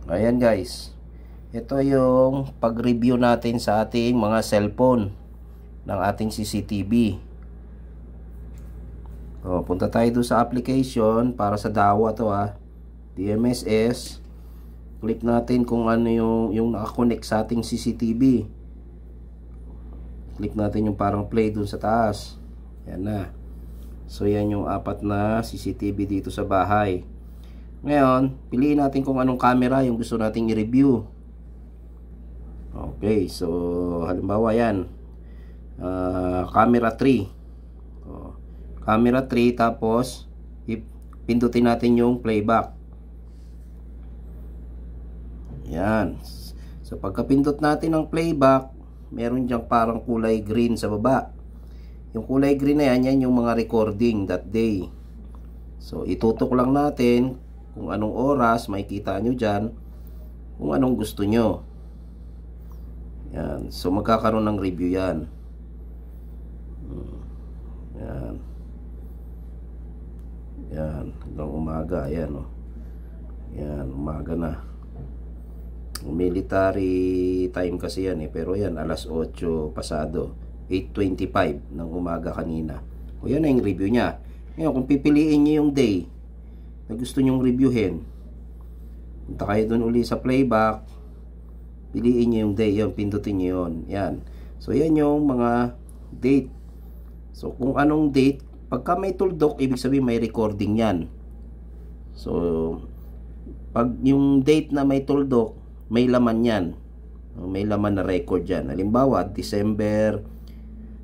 Ayan guys, ito yung pag-review natin sa ating mga cellphone ng ating CCTV. Punta tayo doon sa application para sa DAWA to DMSS. Click natin kung ano yung nakakonect sa ating CCTV. Click natin yung parang play doon sa taas. Yan na. So yan yung 4 na CCTV dito sa bahay. Ngayon, piliin natin kung anong camera yung gusto nating i-review. Okay, so halimbawa yan, camera 3. Camera 3, tapos pindutin natin yung playback. Yan. So pagkapindot natin ng playback, meron diyang parang kulay green sa baba. Yung kulay green na yan, yan yung mga recording that day. So itutok lang natin kung anong oras, makikita nyo dyan kung anong gusto nyo. Yan. So magkakaroon ng review yan. Yan. Yan. Hanggang umaga. Yan. Yan. Umaga na. Military time kasi yan pero yan alas 8 pasado, 8:25 ng umaga kanina. O yan na yung review nya. Ngayon kung pipiliin nyo yung day na gusto nyong reviewin, punta kayo dun uli sa playback, piliin nyo yung day, yung pindutin nyo yun. Yan. So yan yung mga date. So kung anong date, pagka may tuldok, ibig sabihin may recording yan. So pag yung date na may tuldok, may laman yan. May laman na record yan. Halimbawa, December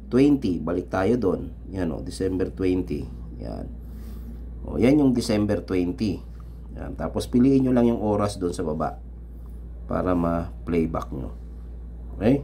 20. Balik tayo doon. Yan December 20. Yan. Yan yung December 20. Yan. Tapos piliin nyo lang yung oras doon sa baba para ma-playback nyo. Okay?